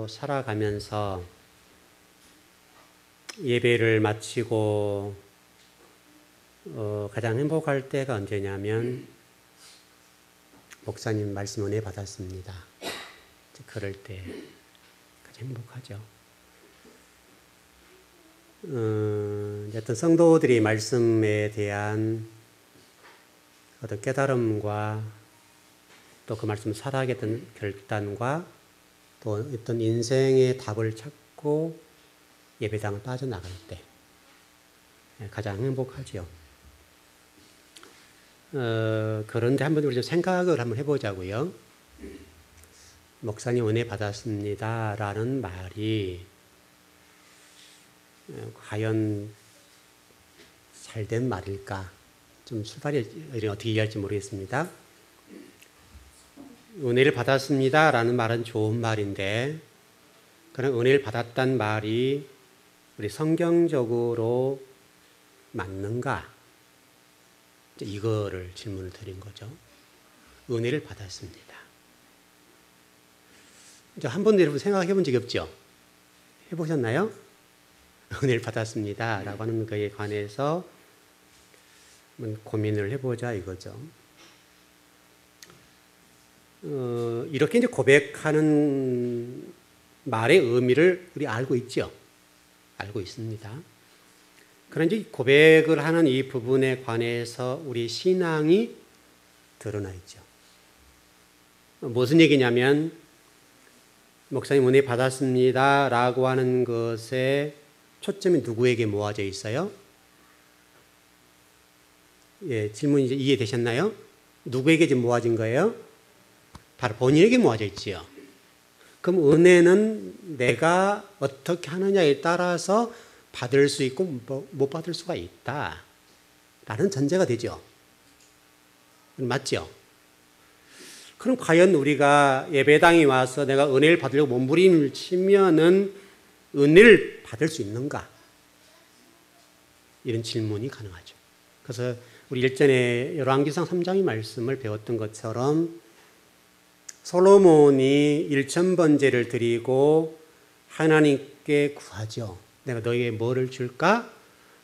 그리스도인으로 살아가면서 예배를 마치고 가장 행복할 때가 언제냐면 목사님 말씀 은혜 받았습니다. 그럴 때 가장 행복하죠. 어떤 성도들이 말씀에 대한 어떤 깨달음과 또 그 말씀을 살아가겠다는 결단과 또 어떤 인생의 답을 찾고 예배당을 빠져나갈 때 가장 행복하죠. 그런데 한번 우리 좀 생각을 한번 해보자고요. 목사님 은혜 받았습니다 라는 말이 과연 잘된 말일까? 좀 출발이 어떻게 이해할지 모르겠습니다. 은혜를 받았습니다 라는 말은 좋은 말인데 그런 은혜를 받았단 말이 우리 성경적으로 맞는가? 이거를 질문을 드린 거죠. 은혜를 받았습니다. 한 번도 여러분 생각해 본 적이 없죠? 해보셨나요? 은혜를 받았습니다 라고 하는 것에 관해서 고민을 해보자 이거죠. 이렇게 이제 고백하는 말의 의미를 우리 알고 있죠? 알고 있습니다. 그런데 고백을 하는 이 부분에 관해서 우리 신앙이 드러나 있죠. 무슨 얘기냐면 목사님 은혜 받았습니다 라고 하는 것에 초점이 누구에게 모아져 있어요? 예, 질문 이제 이해되셨나요? 누구에게 지금 모아진 거예요? 바로 본인에게 모아져 있지요. 그럼 은혜는 내가 어떻게 하느냐에 따라서 받을 수 있고 못 받을 수가 있다 라는 전제가 되죠. 맞죠? 그럼 과연 우리가 예배당에 와서 내가 은혜를 받으려고 몸부림을 치면은 은혜를 받을 수 있는가? 이런 질문이 가능하죠. 그래서 우리 일전에 열왕기상 3장의 말씀을 배웠던 것처럼 솔로몬이 1000번제를 드리고 하나님께 구하죠. 내가 너에게 뭐를 줄까?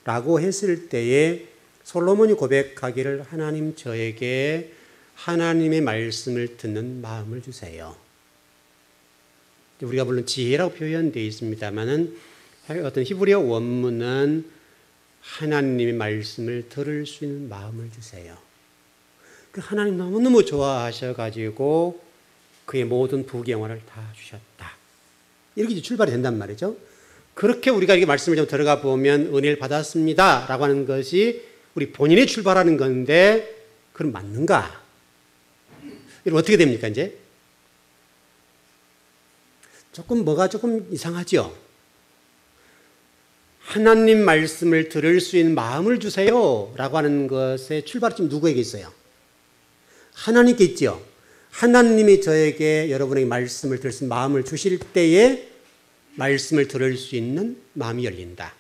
라고 했을 때에 솔로몬이 고백하기를 하나님 저에게 하나님의 말씀을 듣는 마음을 주세요. 우리가 물론 지혜라고 표현되어 있습니다만은 어떤 히브리어 원문은 하나님의 말씀을 들을 수 있는 마음을 주세요. 그 하나님 너무너무 좋아하셔가지고 그의 모든 부귀영화를 다 주셨다. 이렇게 출발이 된단 말이죠. 그렇게 우리가 이렇게 말씀을 좀 들어가 보면 은혜를 받았습니다 라고 하는 것이 우리 본인이 출발하는 건데 그럼 맞는가? 이거 어떻게 됩니까 이제? 뭐가 조금 이상하죠? 하나님 말씀을 들을 수 있는 마음을 주세요 라고 하는 것의 출발이 지금 누구에게 있어요? 하나님께 있죠. 하나님이 저에게 여러분에게 말씀을 들을 수 있는 마음을 주실 때에 말씀을 들을 수 있는 마음이 열린다.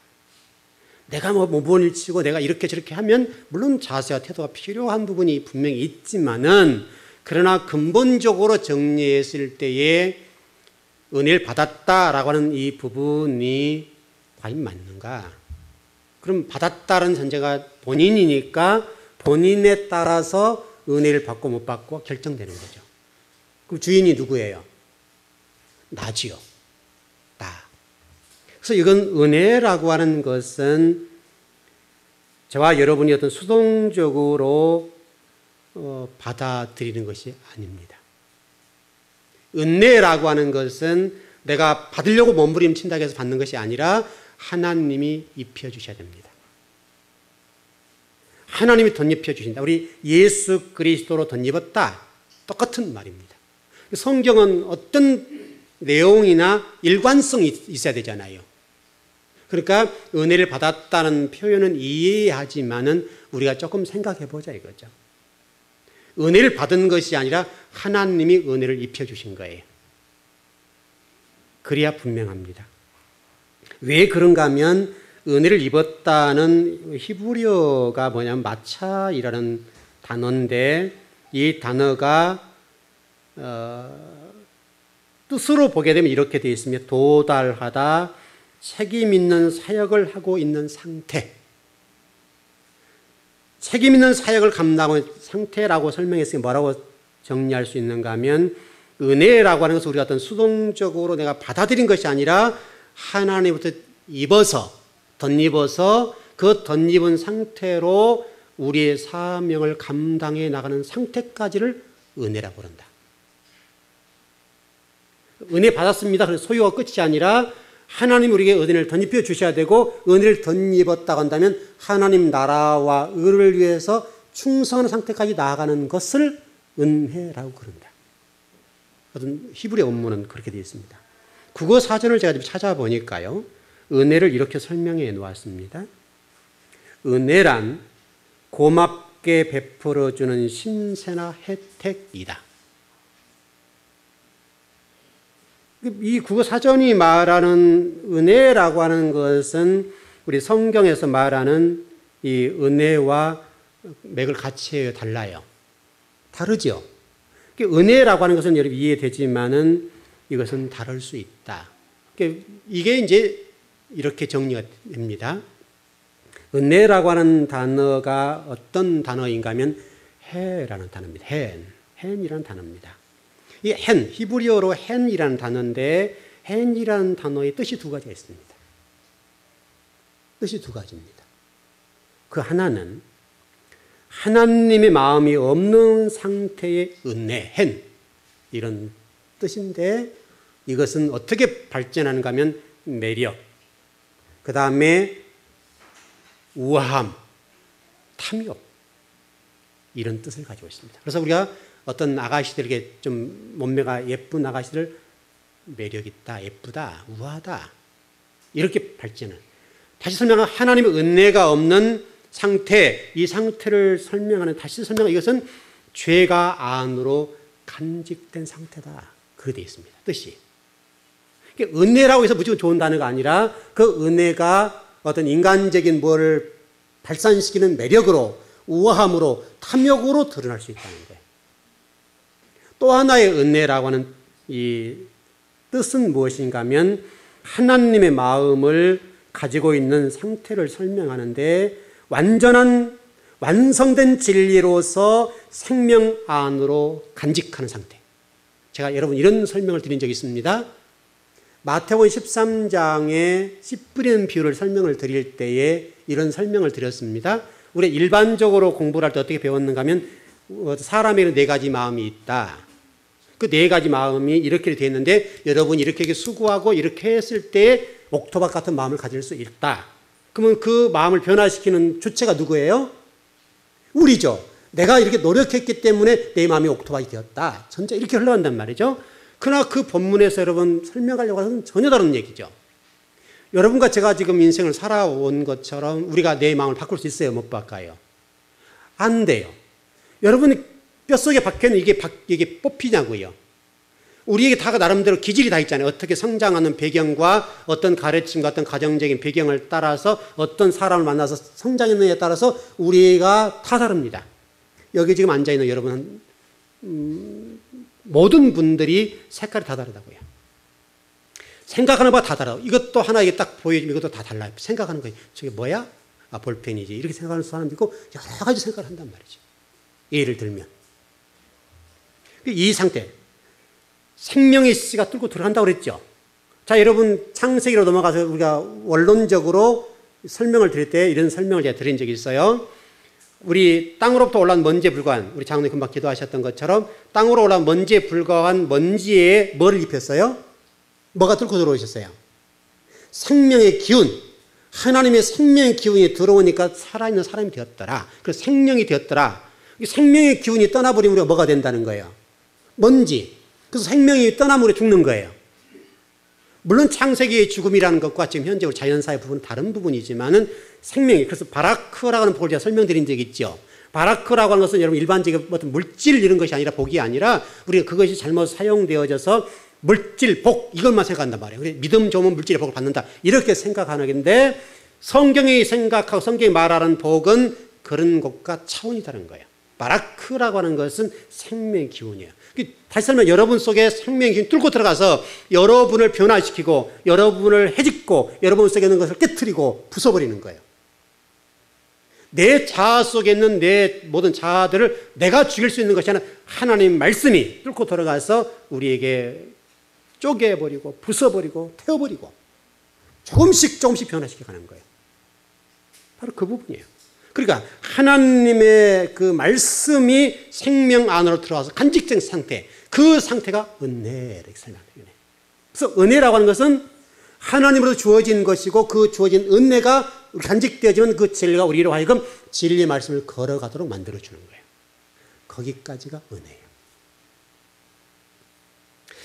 내가 몸부림을 치고 내가 이렇게 저렇게 하면 물론 자세와 태도가 필요한 부분이 분명히 있지만은 그러나 근본적으로 정리했을 때에 은혜를 받았다라고 하는 이 부분이 과연 맞는가? 그럼 받았다는 전제가 본인이니까 본인에 따라서 은혜를 받고 못 받고 결정되는 거죠. 그럼 주인이 누구예요? 나지요. 나. 그래서 이건 은혜라고 하는 것은 저와 여러분이 어떤 수동적으로 받아들이는 것이 아닙니다. 은혜라고 하는 것은 내가 받으려고 몸부림친다고 해서 받는 것이 아니라 하나님이 입혀주셔야 됩니다. 하나님이 덧입혀 주신다. 우리 예수 그리스도로 덧입었다. 똑같은 말입니다. 성경은 어떤 내용이나 일관성이 있어야 되잖아요. 그러니까 은혜를 받았다는 표현은 이해하지만은 우리가 조금 생각해 보자 이거죠. 은혜를 받은 것이 아니라 하나님이 은혜를 입혀주신 거예요. 그래야 분명합니다. 왜 그런가 하면 은혜를 입었다는 히브리어가 뭐냐면 마차이라는 단어인데 이 단어가 뜻으로 보게 되면 이렇게 되어 있습니다. 도달하다, 책임 있는 사역을 하고 있는 상태. 책임 있는 사역을 감당하는 상태라고 설명했으니 뭐라고 정리할 수 있는가 하면 은혜라고 하는 것은 우리가 어떤 수동적으로 내가 받아들인 것이 아니라 하나님부터 덧입어서 그 덧입은 상태로 우리의 사명을 감당해 나가는 상태까지를 은혜라고 그런다. 은혜 받았습니다. 그래서 소유가 끝이 아니라 하나님 우리에게 은혜를 덧입혀 주셔야 되고 은혜를 덧입었다고 한다면 하나님 나라와 의를 위해서 충성하는 상태까지 나아가는 것을 은혜라고 그런다. 어떤 히브리 원문은 그렇게 되어 있습니다. 국어 사전을 제가 좀 찾아보니까요. 은혜를 이렇게 설명해 놓았습니다. 은혜란 고맙게 베풀어주는 신세나 혜택이다. 이 국어 사전이 말하는 은혜라고 하는 것은 우리 성경에서 말하는 이 은혜와 맥을 같이 해요. 달라요. 다르죠. 은혜라고 하는 것은 여러분 이해되지만은 이것은 다를 수 있다. 이게 이제 이렇게 정리가 됩니다. 은혜라고 하는 단어가 어떤 단어인가 하면 해라는 단어입니다. 헨이라는 단어입니다. 이 헨, 히브리어로 헨이라는 단어인데 헨이라는 단어의 뜻이 두 가지가 있습니다. 뜻이 두 가지입니다. 그 하나는 하나님의 마음이 없는 상태의 은혜, 헨 이런 뜻인데 이것은 어떻게 발전하는가 하면 매력, 그 다음에 우아함, 탐욕 이런 뜻을 가지고 있습니다. 그래서 우리가 어떤 아가씨들에게 좀 몸매가 예쁜 아가씨들 매력 있다, 예쁘다, 우아하다 이렇게 발전을 다시 설명하면 하나님의 은혜가 없는 상태, 이 상태를 설명하는 다시 설명하는 이것은 죄가 안으로 간직된 상태다. 그렇게 되어 있습니다. 뜻이. 은혜라고 해서 무조건 좋은 단어가 아니라 그 은혜가 어떤 인간적인 뭐를 발산시키는 매력으로 우아함으로 탐욕으로 드러날 수 있다는 거예요. 또 하나의 은혜라고 하는 이 뜻은 무엇인가 하면 하나님의 마음을 가지고 있는 상태를 설명하는데 완전한 완성된 진리로서 생명 안으로 간직하는 상태. 제가 여러분 이런 설명을 드린 적이 있습니다. 마태복음 13장에 씨 뿌리는 비유를 설명을 드릴 때에 이런 설명을 드렸습니다. 우리 일반적으로 공부를 할 때 어떻게 배웠는가 하면 사람에게는 네 가지 마음이 있다. 그 네 가지 마음이 이렇게 되어 있는데 여러분이 이렇게 수고하고 이렇게 했을 때 옥토박 같은 마음을 가질 수 있다. 그러면 그 마음을 변화시키는 주체가 누구예요? 우리죠. 내가 이렇게 노력했기 때문에 내 마음이 옥토박이 되었다. 전체 이렇게 흘러간단 말이죠. 그러나 그 본문에서 여러분 설명하려고 하는 전혀 다른 얘기죠. 여러분과 제가 지금 인생을 살아온 것처럼 우리가 내 마음을 바꿀 수 있어요? 못 바꿔요? 안 돼요. 여러분이 뼛속에 박혀있는 이게 뽑히냐고요. 우리에게 다 나름대로 기질이 다 있잖아요. 어떻게 성장하는 배경과 어떤 가르침과 어떤 가정적인 배경을 따라서 어떤 사람을 만나서 성장했느냐에 따라서 우리가 다 다릅니다. 여기 지금 앉아있는 여러분 모든 분들이 색깔이 다 다르다고요. 생각하는 바가 다 다르다고. 이것도 하나 이게 딱 보여주면 이것도 다 달라요. 생각하는 거예요. 저게 뭐야? 아, 볼펜이지. 이렇게 생각하는 사람도 있고 여러 가지 생각을 한단 말이죠. 예를 들면 이 상태 생명의 씨가 뚫고 들어간다고 그랬죠. 자, 여러분 창세기로 넘어가서 우리가 원론적으로 설명을 드릴 때 이런 설명을 제가 드린 적이 있어요. 우리 땅으로부터 올라온 먼지에 불과한 우리 장로님 금방 기도하셨던 것처럼 땅으로 올라온 먼지에 불과한 먼지에 뭐를 입혔어요? 뭐가 뚫고 들어오셨어요? 생명의 기운, 하나님의 생명의 기운이 들어오니까 살아있는 사람이 되었더라. 그래서 생명이 되었더라. 생명의 기운이 떠나버리면 우리가 뭐가 된다는 거예요? 먼지. 그래서 생명이 떠나면 우리 죽는 거예요. 물론 창세기의 죽음이라는 것과 지금 현재 자연사의 부분은 다른 부분이지만은 생명이, 그래서 바라크라고 하는 복을 제가 설명드린 적이 있죠. 바라크라고 하는 것은 여러분 일반적인 어떤 물질 이런 것이 아니라 복이 아니라 우리가 그것이 잘못 사용되어져서 물질, 복 이것만 생각한단 말이에요. 믿음 좋으면 물질의 복을 받는다 이렇게 생각하는 건데 성경이 생각하고 성경이 말하는 복은 그런 것과 차원이 다른 거예요. 바라크라고 하는 것은 생명의 기운이에요. 다시 설명, 여러분 속에 생명의 힘이 뚫고 들어가서 여러분을 변화시키고 여러분을 해집고 여러분 속에 있는 것을 깨트리고 부숴버리는 거예요. 내 자아 속에 있는 내 모든 자아들을 내가 죽일 수 있는 것이 아니라 하나님 말씀이 뚫고 들어가서 우리에게 쪼개버리고 부숴버리고 태워버리고 조금씩 변화시켜가는 거예요. 바로 그 부분이에요. 그러니까 하나님의 그 말씀이 생명 안으로 들어와서 간직된 상태, 그 상태가 은혜 이렇게 설명해요. 그래서 은혜라고 하는 것은 하나님으로 주어진 것이고 그 주어진 은혜가 간직되어지면 그 진리가 우리로 하여금 진리의 말씀을 걸어가도록 만들어주는 거예요. 거기까지가 은혜예요.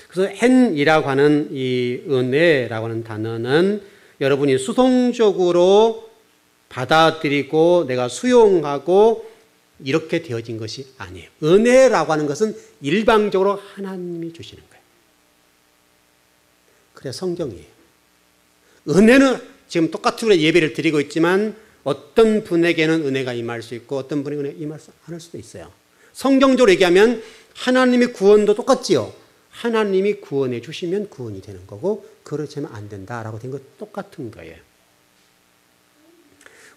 그래서 hen이라고 하는 이 은혜라고 하는 단어는 여러분이 수동적으로 받아들이고 내가 수용하고 이렇게 되어진 것이 아니에요. 은혜라고 하는 것은 일방적으로 하나님이 주시는 거예요. 그래 성경이에요. 은혜는 지금 똑같은 예배를 드리고 있지만 어떤 분에게는 은혜가 임할 수 있고 어떤 분에게는 은혜가 임하지 않을 수도 있어요. 성경적으로 얘기하면 하나님의 구원도 똑같지요. 하나님이 구원해 주시면 구원이 되는 거고 그렇지 않으면 안 된다라고 된 것 똑같은 거예요.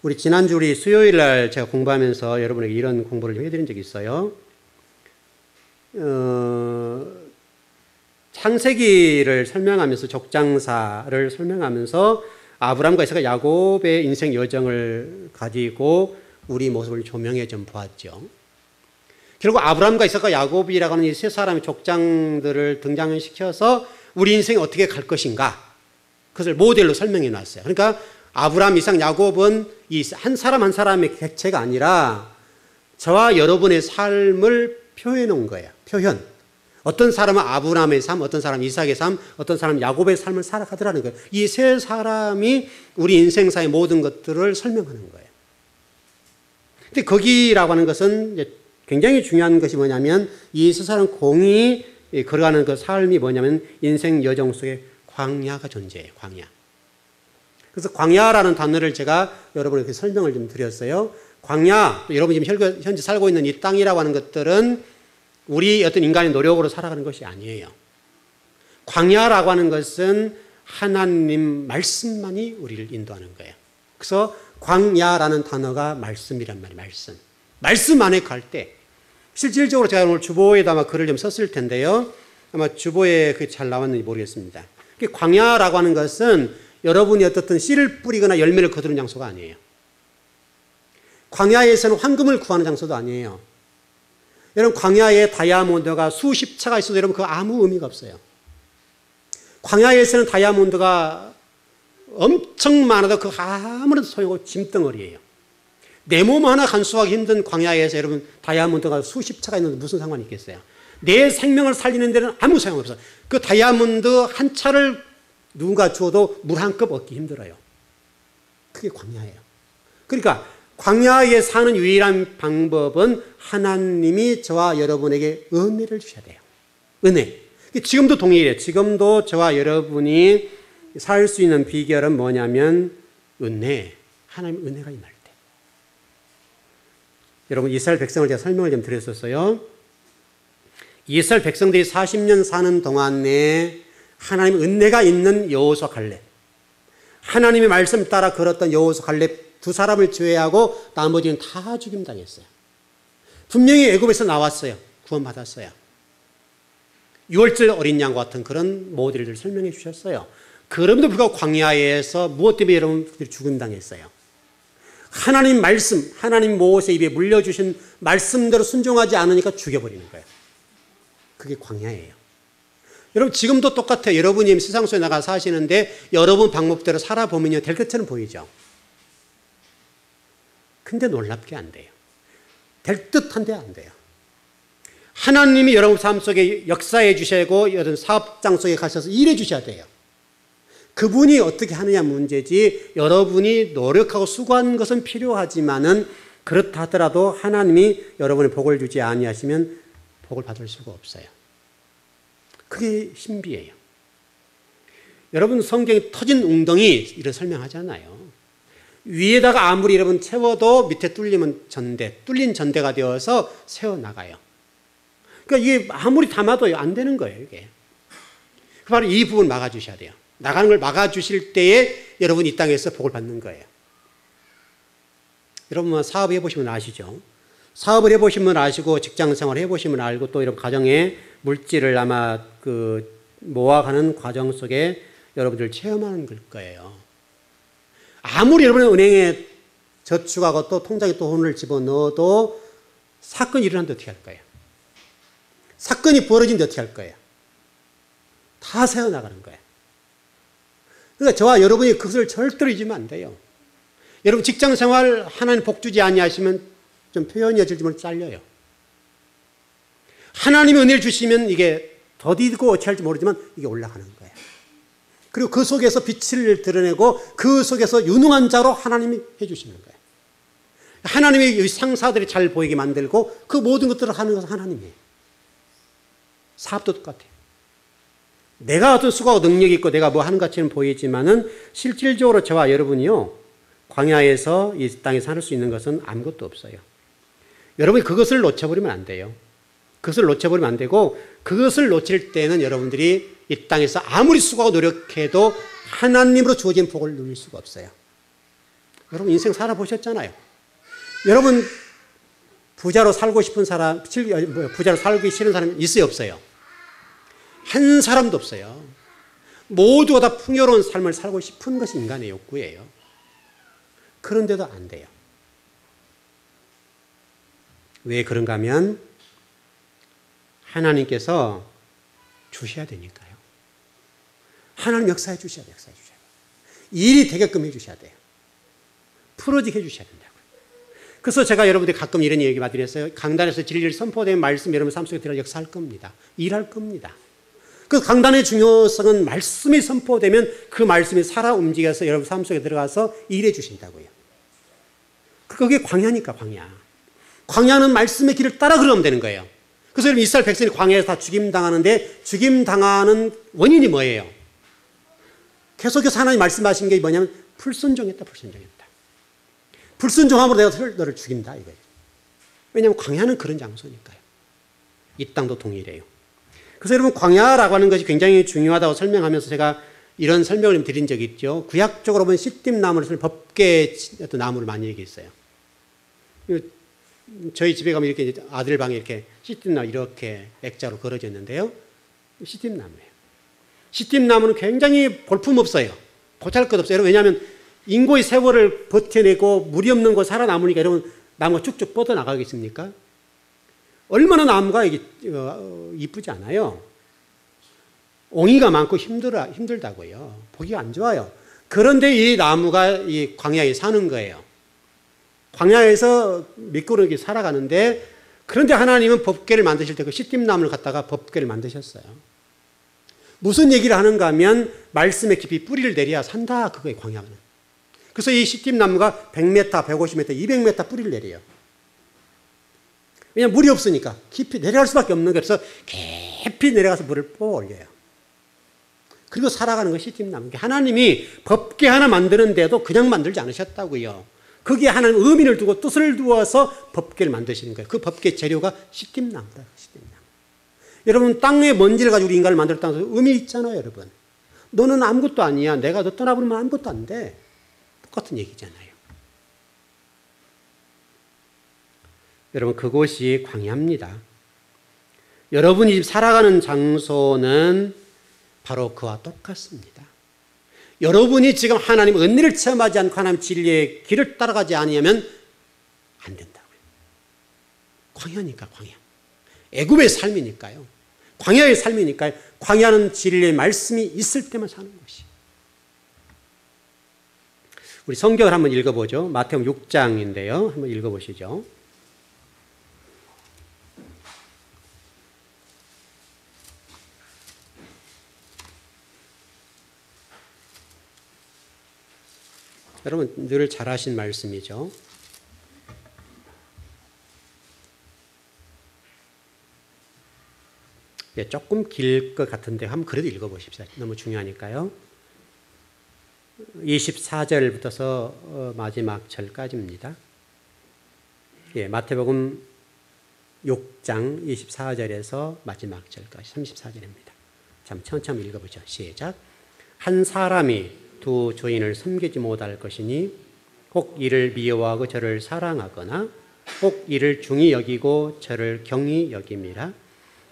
우리 지난주 우리 수요일 날 제가 공부하면서 여러분에게 이런 공부를 좀 해드린 적이 있어요. 창세기를 설명하면서 족장사를 설명하면서 아브람과 이삭과 야곱의 인생 여정을 가지고 우리 모습을 조명해 좀 보았죠. 결국 아브람과 이삭과 야곱이라고 하는 이 세 사람의 족장들을 등장시켜서 우리 인생이 어떻게 갈 것인가 그것을 모델로 설명해 놨어요. 그러니까 아브람, 이삭, 야곱은 이 한 사람 한 사람의 객체가 아니라 저와 여러분의 삶을 표현해 놓은 거예요. 표현. 어떤 사람은 아브람의 삶, 어떤 사람은 이삭의 삶, 어떤 사람은 야곱의 삶을 살아가더라는 거예요. 이 세 사람이 우리 인생사의 모든 것들을 설명하는 거예요. 근데 거기라고 하는 것은 이제 굉장히 중요한 것이 뭐냐면 이 세 사람 공이 걸어가는 그 삶이 뭐냐면 인생 여정 속에 광야가 존재해요. 광야. 그래서 광야라는 단어를 제가 여러분에게 설명을 좀 드렸어요. 광야, 여러분이 지금 현재 살고 있는 이 땅이라고 하는 것들은 우리 어떤 인간의 노력으로 살아가는 것이 아니에요. 광야라고 하는 것은 하나님 말씀만이 우리를 인도하는 거예요. 그래서 광야라는 단어가 말씀이란 말이에요. 말씀. 말씀 안에 갈 때 실질적으로 제가 오늘 주보에다 아마 글을 좀 썼을 텐데요. 아마 주보에 그게 잘 나왔는지 모르겠습니다. 광야라고 하는 것은 여러분이 어떻든 씨를 뿌리거나 열매를 거두는 장소가 아니에요. 광야에서는 황금을 구하는 장소도 아니에요. 여러분 광야에 다이아몬드가 수십 차가 있어도 여러분 그거 아무 의미가 없어요. 광야에서는 다이아몬드가 엄청 많아도 그 아무런 소용없고 짐덩어리예요. 내 몸 하나 간수하기 힘든 광야에서 여러분 다이아몬드가 수십 차가 있는데 무슨 상관이 있겠어요. 내 생명을 살리는 데는 아무 소용없어요. 그 다이아몬드 한 차를 누군가 주어도 물 한 컵 얻기 힘들어요. 그게 광야예요. 그러니까 광야에 사는 유일한 방법은 하나님이 저와 여러분에게 은혜를 주셔야 돼요. 은혜. 지금도 동일해요. 지금도 저와 여러분이 살 수 있는 비결은 뭐냐면 은혜. 하나님의 은혜가 임할 때. 여러분 이스라엘 백성을 제가 설명을 좀 드렸었어요. 이스라엘 백성들이 40년 사는 동안에 하나님의 은혜가 있는 여호수아 갈렙, 하나님의 말씀 따라 걸었던 여호수아 갈렙 두 사람을 제외하고 나머지는 다 죽임당했어요. 분명히 애굽에서 나왔어요. 구원받았어요. 6월절 어린 양과 같은 그런 모델을 설명해 주셨어요. 그럼에도 불구하고 광야에서 무엇 때문에 여러분들이 죽임당했어요? 하나님 말씀, 하나님 모세 입에 물려주신 말씀대로 순종하지 않으니까 죽여버리는 거예요. 그게 광야예요. 여러분 지금도 똑같아요. 여러분이 세상 속에 나가 사시는데 여러분 방법대로 살아보면요 될 것처럼 보이죠. 근데 놀랍게 안 돼요. 될 듯한데 안 돼요. 하나님이 여러분 삶 속에 역사해 주시고 여러분 사업장 속에 가셔서 일해 주셔야 돼요. 그분이 어떻게 하느냐 문제지 여러분이 노력하고 수고하는 것은 필요하지만은 그렇다 하더라도 하나님이 여러분의 복을 주지 아니하시면 복을 받을 수가 없어요. 그게 신비예요. 여러분 성경에 터진 웅덩이 이런 설명하잖아요. 위에다가 아무리 여러분 채워도 밑에 뚫리면 전대, 뚫린 전대가 되어서 새어나가요. 그러니까 이게 아무리 담아도 안 되는 거예요, 이게. 바로 이 부분 막아주셔야 돼요. 나가는 걸 막아주실 때에 여러분 이 땅에서 복을 받는 거예요. 여러분 사업 해보시면 아시죠? 사업을 해보시면 아시고 직장 생활 해보시면 알고 또 여러분 가정에 물질을 아마 모아가는 과정 속에 여러분들 체험하는 걸 거예요. 아무리 여러분의 은행에 저축하고 또 통장에 또 돈을 집어넣어도 사건이 일어나는데 어떻게 할 거예요? 사건이 벌어지는데 어떻게 할 거예요? 다 새어나가는 거예요. 그러니까 저와 여러분이 그것을 절대로 잊으면 안 돼요. 여러분 직장 생활 하나님 복 주지 아니하시면 좀 표현이 어쩔지 모르게 잘려요. 하나님이 은혜를 주시면 이게 더디고 어찌 할지 모르지만 이게 올라가는 거예요. 그리고 그 속에서 빛을 드러내고 그 속에서 유능한 자로 하나님이 해주시는 거예요. 하나님이 상사들이 잘 보이게 만들고 그 모든 것들을 하는 것은 하나님이에요. 사업도 똑같아요. 내가 어떤 수고하고 능력이 있고 내가 뭐 하는 것처럼 보이지만은 실질적으로 저와 여러분이요, 광야에서 이 땅에 살 수 있는 것은 아무것도 없어요. 여러분이 그것을 놓쳐버리면 안 돼요. 그것을 놓쳐버리면 안 되고, 그것을 놓칠 때는 여러분들이 이 땅에서 아무리 수고하고 노력해도 하나님으로 주어진 복을 누릴 수가 없어요. 여러분 인생 살아보셨잖아요. 여러분 부자로 살고 싶은 사람, 부자로 살기 싫은 사람이 있어요, 없어요? 한 사람도 없어요. 모두가 다 풍요로운 삶을 살고 싶은 것이 인간의 욕구예요. 그런데도 안 돼요. 왜 그런가 하면 하나님께서 주셔야 되니까요. 하나님 역사해 주셔야 돼요. 역사해 주셔야 돼요. 일이 되게끔 해 주셔야 돼요. 풀어지게 해 주셔야 된다고요. 그래서 제가 여러분들이 가끔 이런 얘기 많이 드렸어요. 강단에서 진리를 선포된 말씀 여러분 삶 속에 들어 역사할 겁니다. 일할 겁니다. 그 강단의 중요성은 말씀이 선포되면 그 말씀이 살아 움직여서 여러분 삶 속에 들어가서 일해 주신다고요. 그게 광야니까 광야. 광야는 말씀의 길을 따라 걸으면 되는 거예요. 그래서 여러분 이스라엘 백성이 광야에서 다 죽임당하는데 죽임당하는 원인이 뭐예요? 계속해서 하나님 말씀하신 게 뭐냐면 불순종했다. 불순종했다. 불순종함으로 내가 너를 죽인다 이거예요. 왜냐하면 광야는 그런 장소니까요. 이 땅도 동일해요. 그래서 여러분 광야라고 하는 것이 굉장히 중요하다고 설명하면서 제가 이런 설명을 드린 적이 있죠. 구약적으로 보면 시띠나무를 법계 어떤 나무를 많이 얘기했어요. 저희 집에 가면 이렇게 아들 방에 이렇게 시띠나무 이렇게 액자로 걸어져 있는데요. 시띠나무예요. 시띠나무는 굉장히 볼품없어요. 보잘것없어요. 왜냐하면 인고의 세월을 버텨내고 물이 없는 곳 살아남으니까 여러분 나무가 쭉쭉 뻗어나가겠습니까? 얼마나 나무가 이쁘지 않아요. 옹이가 많고 힘들다고요. 보기가 안 좋아요. 그런데 이 나무가 이 광야에 사는 거예요. 광야에서 미끄러지게 살아가는데, 그런데 하나님은 법궤를 만드실 때 그 시띠나무를 갖다가 법궤를 만드셨어요. 무슨 얘기를 하는가 하면 말씀에 깊이 뿌리를 내려야 산다 그거예요. 광야는. 그래서 이 시띠나무가 100m, 150m, 200m 뿌리를 내려요. 왜냐하면 물이 없으니까 깊이 내려갈 수밖에 없는 거예요. 그래서 깊이 내려가서 물을 뽑아 올려요. 그리고 살아가는 것이 시띠나무. 하나님이 법궤 하나 만드는데도 그냥 만들지 않으셨다고요. 거기에 하나님 의미를 두고 뜻을 두어서 법궤를 만드시는 거예요. 그 법궤 재료가 시띠나무다. 시띠나무. 여러분 땅에 먼지를 가지고 우리 인간을 만들었다는 것은 의미 있잖아요. 여러분. 너는 아무것도 아니야. 내가 너 떠나버리면 아무것도 안 돼. 똑같은 얘기잖아요. 여러분 그곳이 광야입니다. 여러분이 살아가는 장소는 바로 그와 똑같습니다. 여러분이 지금 하나님 은혜를 체험하지 않고 하나님 진리의 길을 따라가지 않으면 안 된다고요. 광야니까 광야. 애굽의 삶이니까요. 광야의 삶이니까요. 광야는 진리의 말씀이 있을 때만 사는 것이. 우리 성경을 한번 읽어보죠. 마태복음 6장인데요. 한번 읽어보시죠. 여러분 늘 잘 하신 말씀이죠. 예, 조금 길 것 같은데 한번 그래도 읽어보십시다. 너무 중요하니까요. 24절부터서 마지막 절까지입니다. 예, 마태복음 6장 24절에서 마지막 절까지 34절입니다. 참 천천히 읽어보죠. 시작. 한 사람이 두 주인을 섬기지 못할 것이니 혹 이를 미워하고 저를 사랑하거나 혹 이를 중히 여기고 저를 경히 여김이라.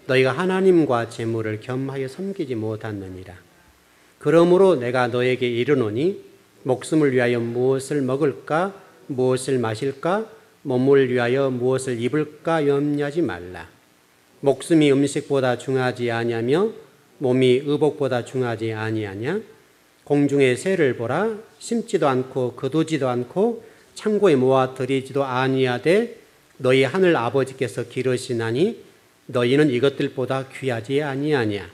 너희가 하나님과 재물을 겸하여 섬기지 못하느니라. 그러므로 내가 너에게 이르노니 목숨을 위하여 무엇을 먹을까 무엇을 마실까 몸을 위하여 무엇을 입을까 염려하지 말라. 목숨이 음식보다 중하지 아니하며 몸이 의복보다 중하지 아니하냐. 공중의 새를 보라. 심지도 않고 거두지도 않고 창고에 모아 들이지도 아니하되 너희 하늘 아버지께서 기르시나니 너희는 이것들보다 귀하지 아니하냐.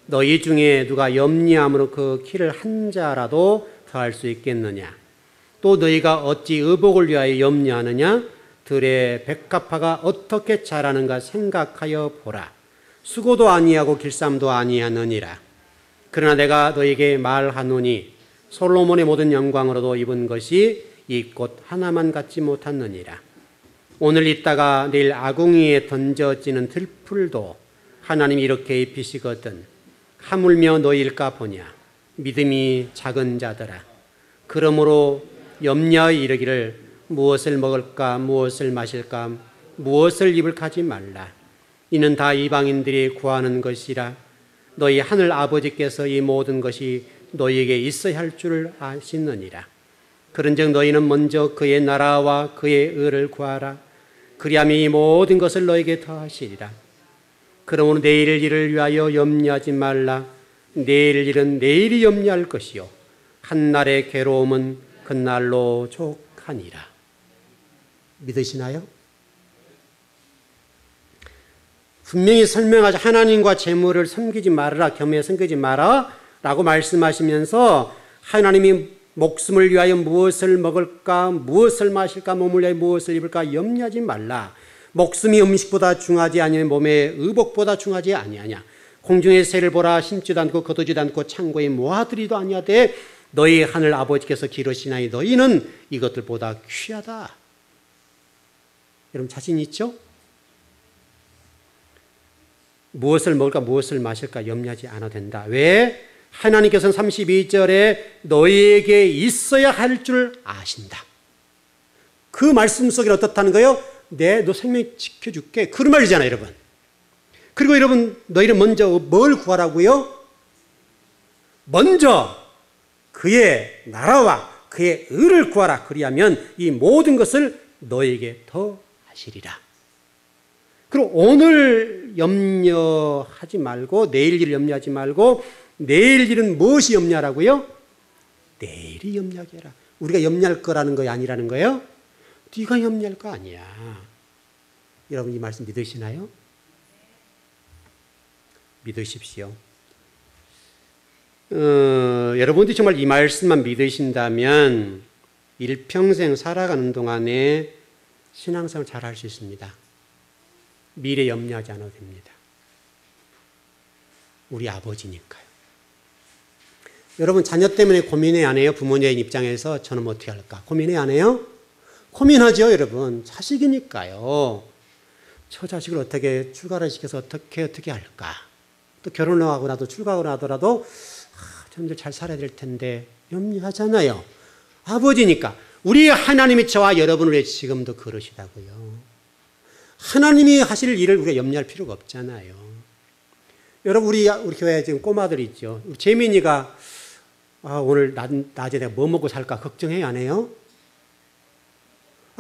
너희 중에 누가 염려함으로 그 키를 한 자라도 더할 수 있겠느냐. 또 너희가 어찌 의복을 위하여 염려하느냐. 들의 백합화가 어떻게 자라는가 생각하여 보라. 수고도 아니하고 길쌈도 아니하느니라. 그러나 내가 너에게 말하노니 솔로몬의 모든 영광으로도 입은 것이 이 꽃 하나만 갖지 못하느니라. 오늘 있다가 내일 아궁이에 던져지는 들풀도 하나님이 이렇게 입히시거든. 하물며 너희일까 보냐. 믿음이 작은 자들아. 그러므로 염려하여 이르기를 무엇을 먹을까 무엇을 마실까 무엇을 입을까 하지 말라. 이는 다 이방인들이 구하는 것이라. 너희 하늘 아버지께서 이 모든 것이 너희에게 있어야 할 줄 아시느니라. 그런즉 너희는 먼저 그의 나라와 그의 의를 구하라. 그리하면 이 모든 것을 너희에게 더하시리라. 그러므로 내일 일을 위하여 염려하지 말라. 내일 일은 내일이 염려할 것이요 한날의 괴로움은 그날로 족하니라. 믿으시나요? 분명히 설명하자. 하나님과 재물을 섬기지 말아라. 겸해 섬기지 마라 라고 말씀하시면서 하나님이 목숨을 위하여 무엇을 먹을까 무엇을 마실까 몸을 위하여 무엇을 입을까 염려하지 말라. 목숨이 음식보다 중하지 아니하며 몸의 의복보다 중하지 아니하냐. 공중의 새를 보라. 심지도 않고 거두지도 않고 창고에 모아들이도 아니하되 너희 하늘 아버지께서 기르시나니 너희는 이것들보다 귀하다. 여러분 자신 있죠? 무엇을 먹을까 무엇을 마실까 염려하지 않아도 된다. 왜? 하나님께서는 32절에 너희에게 있어야 할 줄 아신다. 그 말씀 속에 어떻다는 거예요? 너 생명 지켜줄게. 그런 말이잖아요, 여러분. 그리고 여러분 너희는 먼저 뭘 구하라고요? 먼저 그의 나라와 그의 의를 구하라. 그리하면 이 모든 것을 너희에게 더 하시리라. 그리고 오늘 염려하지 말고 내일 일을 염려하지 말고 내일 일은 무엇이 염려하라고요? 내일이 염려하게 해라. 우리가 염려할 거라는 거 아니라는 거예요? 네가 염려할 거 아니야. 여러분 이 말씀 믿으시나요? 믿으십시오. 여러분들이 정말 이 말씀만 믿으신다면 일평생 살아가는 동안에 신앙생활 잘 할 수 있습니다. 미래 염려하지 않아도 됩니다. 우리 아버지니까요. 여러분 자녀 때문에 고민해 안 해요? 부모님 입장에서 저는 어떻게 할까? 고민해 안 해요? 고민하죠, 여러분. 자식이니까요. 저 자식을 어떻게 출가를 시켜서 어떻게 할까? 또 결혼을 하고 나도 출가하고 나더라도 저놈들 잘 살아야 될 텐데 염려하잖아요. 아버지니까. 우리 하나님이 저와 여러분을 위해 지금도 그러시다고요. 하나님이 하실 일을 우리가 염려할 필요가 없잖아요. 여러분 우리 교회에 지금 꼬마들이 있죠. 재민이가 오늘 낮에 내가 뭐 먹고 살까 걱정해요, 안 해요?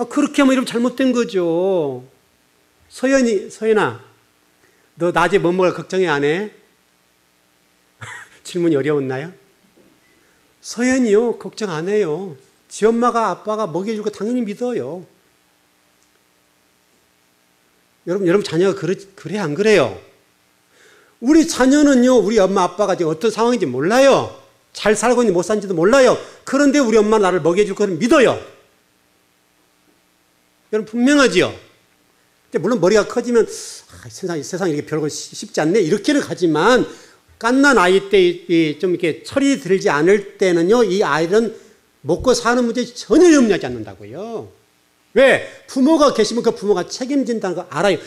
그렇게 하면 이러면 잘못된 거죠. 서연아, 너 낮에 뭐 먹을 걱정해 안 해? 질문이 어려웠나요? 서연이요, 걱정 안 해요. 지 엄마가 아빠가 먹여줄 거 당연히 믿어요. 여러분 자녀가 그래 안 그래요? 우리 자녀는요, 우리 엄마 아빠가 지금 어떤 상황인지 몰라요. 잘 살고 있는지 못 사는지도 몰라요. 그런데 우리 엄마 나를 먹여줄 거를 믿어요. 여러분 분명하지요? 물론 머리가 커지면 세상 이렇게 별거 쉽지 않네 이렇게는 가지만 갓난 아이 때 좀 이렇게 철이 들지 않을 때는요, 이 아이들은 먹고 사는 문제 전혀 염려하지 않는다고요. 왜? 부모가 계시면 그 부모가 책임진다는 거 알아요.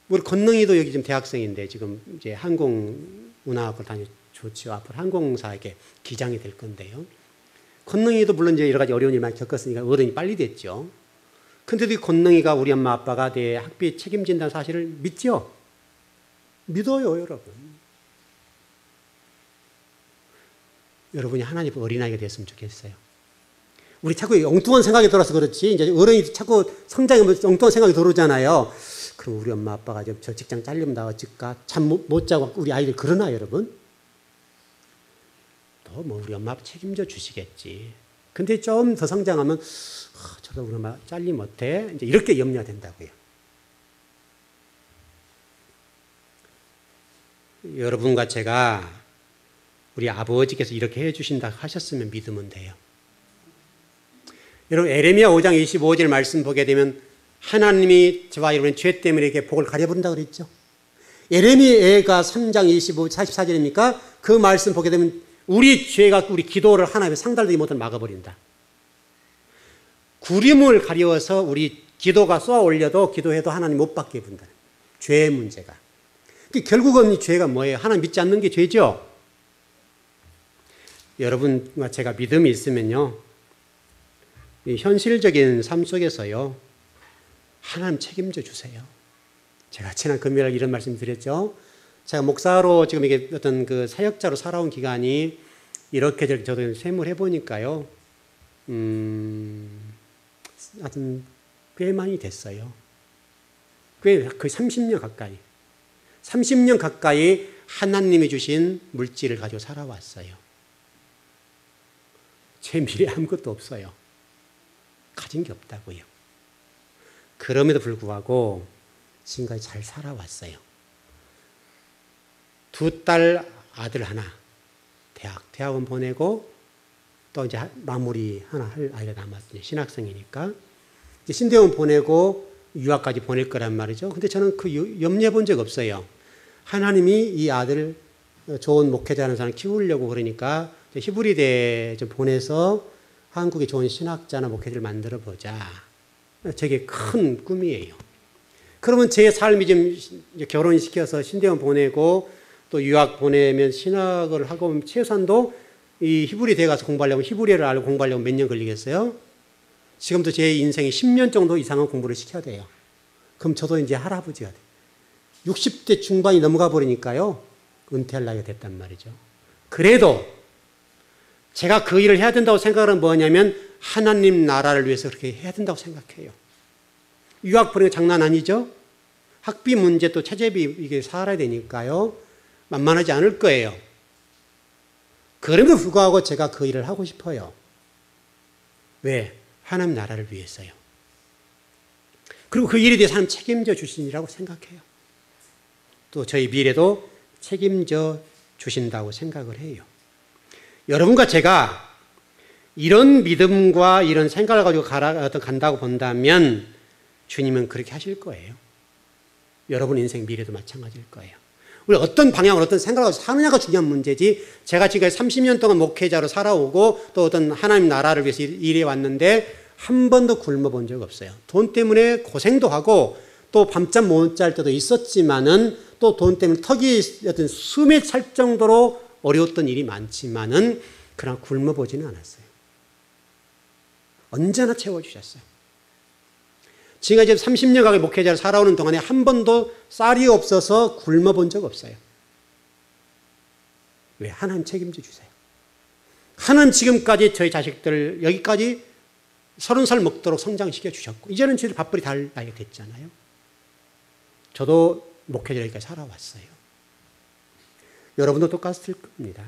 우리 건능이도 여기 지금 대학생인데 지금 이제 항공운항학을 좋죠. 앞으로 항공사에게 기장이 될 건데요. 건능이도 물론 이제 여러 가지 어려운 일 많이 겪었으니까 어른이 빨리 됐죠. 근데도 이 건능이가 우리 엄마 아빠가 내 학비에 책임진다는 사실을 믿죠? 믿어요, 여러분. 여러분이 하나님 어린아이가 됐으면 좋겠어요. 우리 자꾸 엉뚱한 생각이 들어서 그렇지, 이제 어른이 자꾸 성장하면 엉뚱한 생각이 들어오잖아요. 그럼 우리 엄마 아빠가 저 직장 잘리면 나 어쩔까? 잠 못 자고 우리 아이들 그러나, 여러분? 또 뭐 우리 엄마 아빠 책임져 주시겠지. 근데 좀 더 성장하면, 저도 우리 엄마 잘리면 어때? 이제 이렇게 염려가 된다고요. 여러분과 제가 우리 아버지께서 이렇게 해주신다 하셨으면 믿으면 돼요. 여러분, 에레미야 5장 25절 말씀 보게 되면 하나님이 저와 여러분의 죄 때문에 이렇게 복을 가려버린다고 그랬죠. 에레미야가 3장 44절입니까? 그 말씀 보게 되면 우리 죄가 우리 기도를 하나님의 상달되지 못하게 막아버린다. 구림을 가려워서 우리 기도가 쏘아 올려도 기도해도 하나님 못 받게 본다. 죄의 문제가. 결국은 이 죄가 뭐예요? 하나님 믿지 않는 게 죄죠. 여러분과 제가 믿음이 있으면요, 이 현실적인 삶 속에서요, 하나님 책임져 주세요. 제가 지난 금요일에 이런 말씀 드렸죠. 제가 목사로 지금 이게 어떤 그 사역자로 살아온 기간이 이렇게 저도 셈을 해보니까요, 하여튼 꽤 많이 됐어요. 꽤 거의 30년 가까이. 30년 가까이 하나님이 주신 물질을 가지고 살아왔어요. 제 미래에 아무것도 없어요. 가진 게 없다고요. 그럼에도 불구하고 지금까지 잘 살아왔어요. 2딸 아들 하나, 대학원 보내고 또 이제 마무리 하나 할 아이가 남았어요. 신학생이니까. 이제 신대원 보내고 유학까지 보낼 거란 말이죠. 근데 저는 그 염려해 본 적 없어요. 하나님이 이 아들 좋은 목회자라는 사람 키우려고 그러니까 히브리대 좀 보내서 한국에 좋은 신학자나 목회자를 만들어 보자. 저게 큰 꿈이에요. 그러면 제 삶이 좀 결혼시켜서 신대원 보내고 또 유학 보내면 신학을 하고 최소한도 이 히브리대 가서 공부하려고 히브리어를 알고 공부하려면 몇 년 걸리겠어요? 지금도 제 인생에 10년 정도 이상은 공부를 시켜야 돼요. 그럼 저도 이제 할아버지가 돼요. 60대 중반이 넘어가 버리니까요, 은퇴할 나이가 됐단 말이죠. 그래도 제가 그 일을 해야 된다고 생각하는 뭐냐면 하나님 나라를 위해서 그렇게 해야 된다고 생각해요. 유학 보내는 거 장난 아니죠? 학비 문제 또 체제비 이게 살아야 되니까요, 만만하지 않을 거예요. 그럼에도 불구하고 제가 그 일을 하고 싶어요. 왜? 하나님 나라를 위해서요. 그리고 그 일에 대해서 하나님 책임져 주시리라고 생각해요. 또 저희 미래도 책임져 주신다고 생각을 해요. 여러분과 제가 이런 믿음과 이런 생각을 가지고 간다고 본다면 주님은 그렇게 하실 거예요. 여러분 인생 미래도 마찬가지일 거예요. 우리 어떤 방향으로 어떤 생각을 가지고 사느냐가 중요한 문제지, 제가 지금 30년 동안 목회자로 살아오고 또 어떤 하나님 나라를 위해서 일해 왔는데 한 번도 굶어 본 적 없어요. 돈 때문에 고생도 하고 또 밤잠 못 잘 때도 있었지만은 또 돈 때문에 턱이 어떤 숨에 찰 정도로 어려웠던 일이 많지만은 그러나 굶어 보지는 않았어요. 언제나 채워주셨어요. 제가 지금 30년 가까이 목회자를 살아오는 동안에 한 번도 쌀이 없어서 굶어 본 적 없어요. 왜? 하나님 책임져 주세요. 하나님 지금까지 저희 자식들 여기까지 30살 먹도록 성장시켜 주셨고 이제는 저희들 밥벌이 달 나이가 됐잖아요. 저도 목회자 여기까지 살아왔어요. 여러분도 똑같을 겁니다.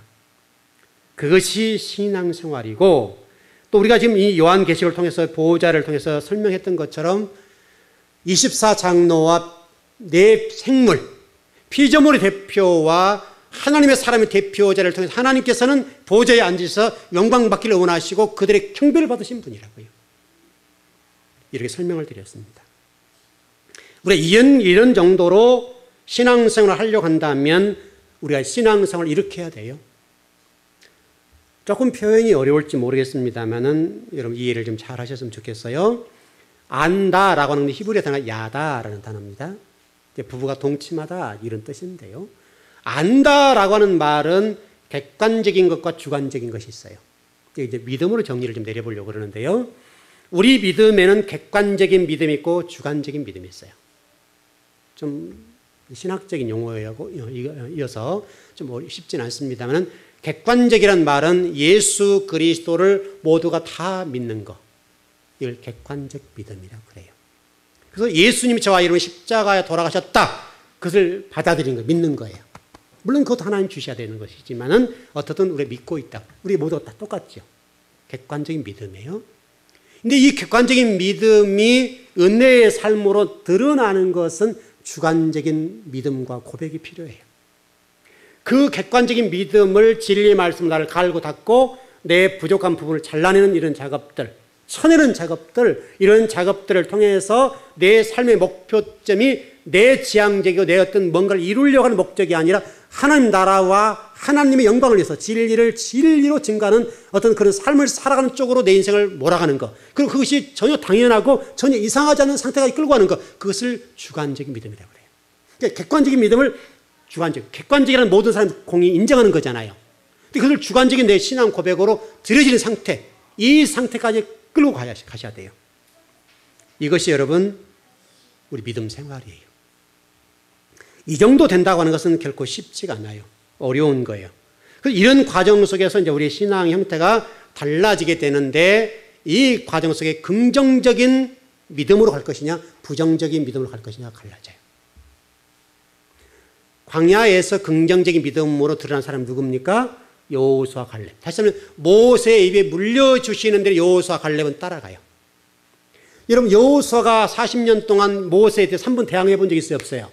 그것이 신앙생활이고, 또 우리가 지금 이 요한계시록을 통해서 보호자를 통해서 설명했던 것처럼 24장로와 내 생물, 피조물의 대표와 하나님의 사람의 대표자를 통해서 하나님께서는 보호자에 앉으셔서 영광받기를 원하시고 그들의 경배를 받으신 분이라고요. 이렇게 설명을 드렸습니다. 우리가 이런 정도로 신앙생활을 하려고 한다면 우리가 신앙생활을 이렇게 해야 돼요. 조금 표현이 어려울지 모르겠습니다만은 여러분 이해를 좀 잘 하셨으면 좋겠어요. 안다라고 하는 히브리어 단어가 야다라는 단어입니다. 부부가 동침하다 이런 뜻인데요. 안다라고 하는 말은 객관적인 것과 주관적인 것이 있어요. 이제 믿음으로 정리를 좀 내려보려고 그러는데요. 우리 믿음에는 객관적인 믿음이 있고 주관적인 믿음이 있어요. 좀 신학적인 용어여서 좀 쉽지는 않습니다만 객관적이란 말은 예수 그리스도를 모두가 다 믿는 것. 이걸 객관적 믿음이라고 그래요. 그래서 예수님이 저와 여러분 십자가에 돌아가셨다. 그것을 받아들이는 거, 믿는 거예요. 물론 그것도 하나님 주셔야 되는 것이지만은 어떻든 우리 믿고 있다. 우리 모두가 다 똑같죠. 객관적인 믿음이에요. 근데 이 객관적인 믿음이 은혜의 삶으로 드러나는 것은 주관적인 믿음과 고백이 필요해요. 그 객관적인 믿음을 진리의 말씀을 나를 갈고 닦고 내 부족한 부분을 잘라내는 이런 작업들, 쳐내는 작업들, 이런 작업들을 통해서 내 삶의 목표점이 내 지향적이고 내 어떤 뭔가를 이루려고 하는 목적이 아니라 하나님 나라와 하나님의 영광을 위해서 진리를 진리로 증가하는 어떤 그런 삶을 살아가는 쪽으로 내 인생을 몰아가는 것. 그리고 그것이 전혀 당연하고 전혀 이상하지 않은 상태까지 끌고 가는 것. 그것을 주관적인 믿음이라고 그래요. 그러니까 객관적인 믿음을 객관적이라는 모든 사람이 공히 인정하는 거잖아요. 근데 그것을 주관적인 내 신앙 고백으로 들여지는 상태, 이 상태까지 끌고 가셔야 돼요. 이것이 여러분 우리 믿음 생활이에요. 이 정도 된다고 하는 것은 결코 쉽지가 않아요. 어려운 거예요. 그래서 이런 과정 속에서 이제 우리 신앙 형태가 달라지게 되는데 이 과정 속에 긍정적인 믿음으로 갈 것이냐 부정적인 믿음으로 갈 것이냐가 갈라져요. 광야에서 긍정적인 믿음으로 드러난 사람은 누굽니까? 여호수아 갈렙. 다시 한번 모세의 입에 물려주시는 대로 여호수아 갈렙은 따라가요. 여러분 여호수아가 40년 동안 모세에 대해서 한 번 대항해 본 적이 있어요? 없어요?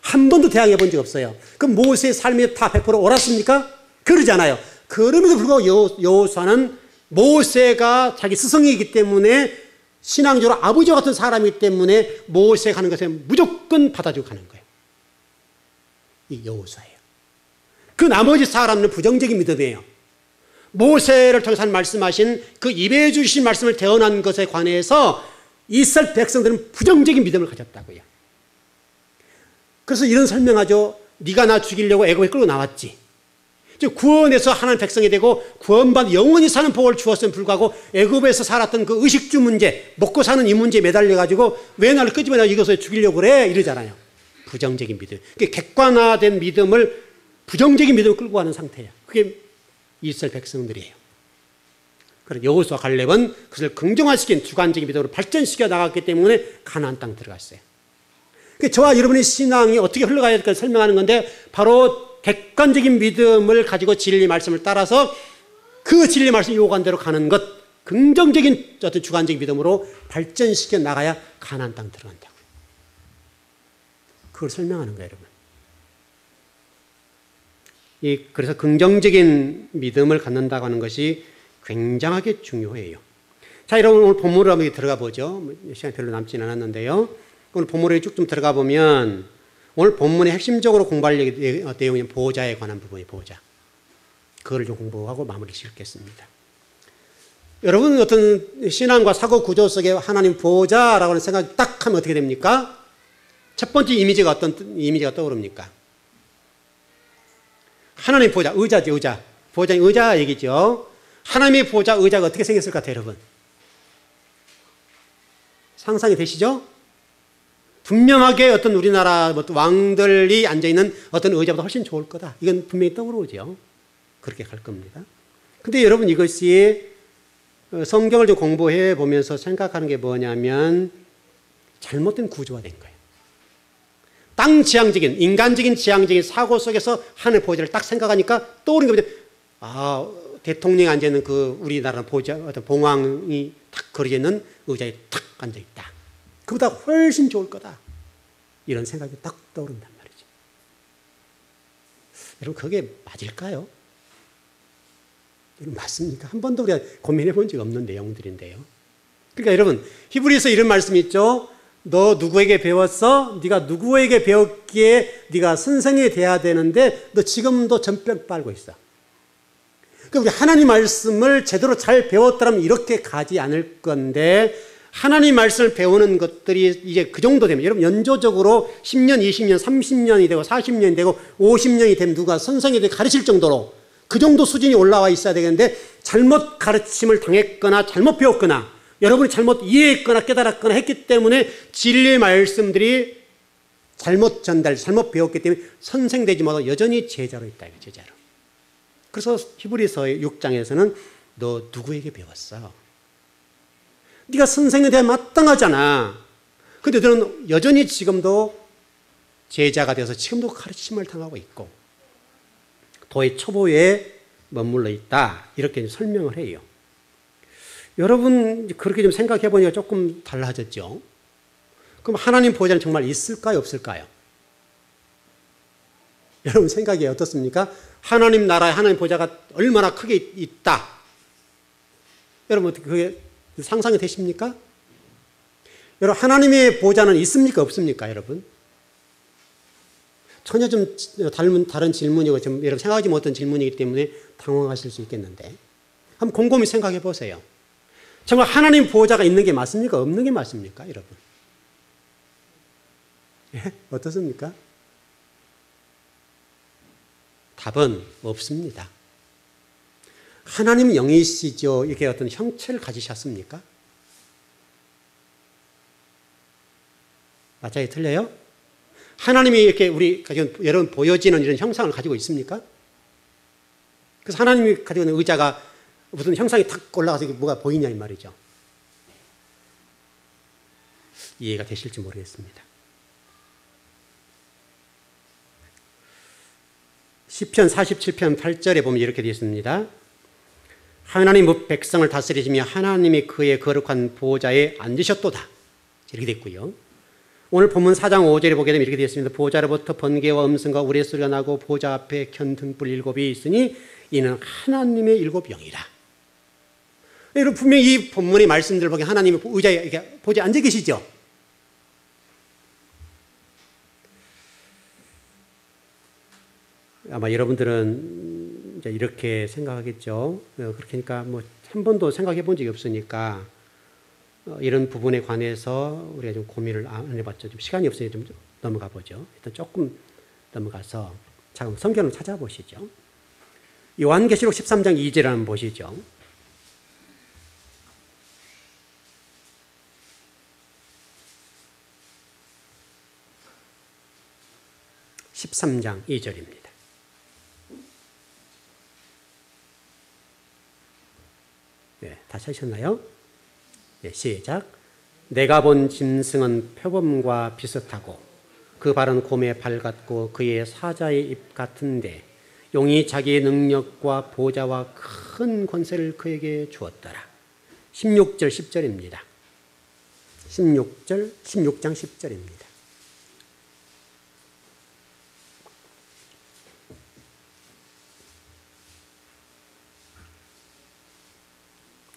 한 번도 대항해 본 적 없어요. 그럼 모세의 삶이 다 100% 옳았습니까? 그러잖아요. 그럼에도 불구하고 여호수아는 모세가 자기 스승이기 때문에 신앙적으로 아버지와 같은 사람이기 때문에 모세가 하는 것에 무조건 받아주고 가는 거예요. 이 여호수아예요. 그 나머지 사람은 부정적인 믿음이에요. 모세를 통해서 말씀하신 그 입에 주신 말씀을 대언한 것에 관해서 이스라엘 백성들은 부정적인 믿음을 가졌다고요. 그래서 이런 설명하죠. 네가 나 죽이려고 애굽에 끌고 나왔지. 구원해서 하나님 백성이 되고 구원받아 영원히 사는 복을 주었음에 불구하고 애굽에서 살았던 그 의식주 문제, 먹고 사는 이 문제에 매달려가지고 왜 나를 끄집어내서 이것을 죽이려고 그래? 이러잖아요. 부정적인 믿음. 그러니까 객관화된 믿음을 부정적인 믿음을 끌고 가는 상태예요. 그게 이스라엘 백성들이에요. 그래서 여호수아 갈렙은 그것을 긍정화시킨 주관적인 믿음으로 발전시켜 나갔기 때문에 가나안 땅 들어갔어요. 저와 여러분의 신앙이 어떻게 흘러가야 될까 설명하는 건데 바로 객관적인 믿음을 가지고 진리 말씀을 따라서 그 진리 말씀 요구한 대로 가는 것, 긍정적인 어떤 주관적인 믿음으로 발전시켜 나가야 가나안 땅 들어간다고요. 그걸 설명하는 거예요, 여러분. 그래서 긍정적인 믿음을 갖는다고 하는 것이 굉장하게 중요해요. 자, 여러분 오늘 본문으로 한번 들어가 보죠. 시간이 별로 남지는 않았는데요. 오늘 본문에 쭉 좀 들어가 보면 오늘 본문의 핵심적으로 공부할 내용이 보호자에 관한 부분이에요. 보호자. 그거를 좀 공부하고 마무리 짓겠습니다. 여러분 어떤 신앙과 사고 구조 속에 하나님 보호자라고 하는 생각이 딱 하면 어떻게 됩니까? 첫 번째 이미지가 어떤 이미지가 떠오릅니까? 하나님 보호자, 의자죠, 의자. 보호자는 의자 얘기죠. 하나님의 보호자, 의자가 어떻게 생겼을 것 같아요, 여러분? 상상이 되시죠? 분명하게 어떤 우리나라 왕들이 앉아있는 어떤 의자보다 훨씬 좋을 거다. 이건 분명히 떠오르죠. 그렇게 갈 겁니다. 근데 여러분 이것이 성경을 좀 공부해 보면서 생각하는 게 뭐냐면 잘못된 구조가 된 거예요. 땅 지향적인, 인간적인 지향적인 사고 속에서 하나님의 보호자를 딱 생각하니까 떠오르는 게 뭐죠? 대통령이 앉아있는 그 우리나라 보호자, 어떤 봉황이 탁 그려져 있는 의자에 탁 앉아있다. 그보다 훨씬 좋을 거다. 이런 생각이 딱 떠오른단 말이죠. 여러분 그게 맞을까요? 여러분 맞습니까? 한 번도 우리가 고민해 본 적 없는 내용들인데요. 그러니까 여러분 히브리서 이런 말씀이 있죠. 너 누구에게 배웠어? 네가 누구에게 배웠기에 네가 선생이 돼야 되는데 너 지금도 전병 빨고 있어. 그러니까 우리 하나님 말씀을 제대로 잘 배웠더라면 이렇게 가지 않을 건데 하나님 말씀을 배우는 것들이 이제 그 정도 되면, 여러분 연조적으로 10년, 20년, 30년이 되고 40년이 되고 50년이 되면 누가 선생님들이 가르칠 정도로 그 정도 수준이 올라와 있어야 되겠는데, 잘못 가르침을 당했거나 잘못 배웠거나 여러분이 잘못 이해했거나 깨달았거나 했기 때문에 진리의 말씀들이 잘못 전달, 잘못 배웠기 때문에 선생되지 못하고 여전히 제자로 있다. 제자로. 그래서 히브리서 6장에서는 너 누구에게 배웠어? 네가 선생에 대해 마땅하잖아. 근데 너는 여전히 지금도 제자가 되어서 지금도 가르침을 당하고 있고 도의 초보에 머물러 있다. 이렇게 설명을 해요. 여러분 그렇게 좀 생각해 보니까 조금 달라졌죠. 그럼 하나님 보좌는 정말 있을까요? 없을까요? 여러분 생각이 어떻습니까? 하나님 나라에 하나님 보좌가 얼마나 크게 있다. 여러분 어떻게 그게 상상이 되십니까? 여러분 하나님의 보좌는 있습니까? 없습니까? 여러분? 전혀 좀 다른 질문이고 좀 여러분 생각하지 못한 질문이기 때문에 당황하실 수 있겠는데 한번 곰곰이 생각해 보세요. 정말 하나님 보좌가 있는 게 맞습니까? 없는 게 맞습니까? 여러분? 예? 어떻습니까? 답은 없습니다. 하나님 영이시죠. 이렇게 어떤 형체를 가지셨습니까? 맞아요? 틀려요? 하나님이 이렇게 우리 여러분 보여지는 이런 형상을 가지고 있습니까? 그래서 하나님이 가지고 있는 의자가 무슨 형상이 탁 올라가서 뭐가 보이냐 이 말이죠. 이해가 되실지 모르겠습니다. 시편 47편 8절에 보면 이렇게 되어 있습니다. 하나님 백성을 다스리시며 하나님이 그의 거룩한 보좌에 앉으셨도다. 이렇게 됐고요. 오늘 본문 4장 5절에 보게 되면 이렇게 되어 있습니다. 보좌로부터 번개와 음성과 우레소리가 나고 보좌 앞에 견등불 7이 있으니 이는 하나님의 7영이라. 여러분 분명히 이 본문의 말씀들을 보면 하나님의 의자에 이렇게 보좌에 앉아 계시죠. 아마 여러분들은 이제 이렇게 생각하겠죠. 그러니까 뭐 한 번도 생각해 본 적이 없으니까 이런 부분에 관해서 우리가 좀 고민을 안 해봤죠. 좀 시간이 없으니 좀 넘어가 보죠. 일단 조금 넘어가서 잠깐 성경을 찾아보시죠. 요한계시록 13장 2절 한번 보시죠. (13장 2절입니다) 네, 다시 하셨나요? 네, 시작. 내가 본 짐승은 표범과 비슷하고 그 발은 곰의 발 같고 그의 사자의 입 같은데 용이 자기의 능력과 보좌와 큰 권세를 그에게 주었더라. 16절 10절입니다. 16장 10절입니다.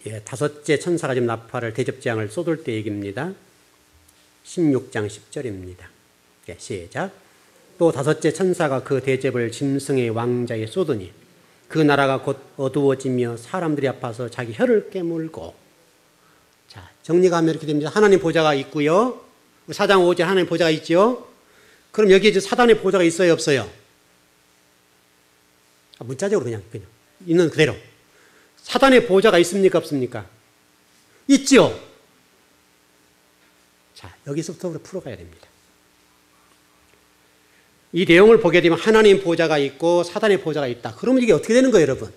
예, 다섯째 천사가 지금 나팔을 대접재앙을 쏟을 때 얘기입니다. 16장 10절입니다. 예, 시작. 또 다섯째 천사가 그 대접을 짐승의 왕자에 쏟으니 그 나라가 곧 어두워지며 사람들이 아파서 자기 혀를 깨물고. 자, 정리가 하면 이렇게 됩니다. 하나님 보좌가 있고요. 4장 5절 하나님 보좌가 있죠. 그럼 여기에 이제 사단의 보좌가 있어요, 없어요? 문자적으로 그냥 있는 그대로. 사단의 보좌가 있습니까? 없습니까? 있죠. 자, 여기서부터 우리 풀어가야 됩니다. 이 내용을 보게 되면 하나님 보좌가 있고 사단의 보좌가 있다. 그러면 이게 어떻게 되는 거예요, 여러분?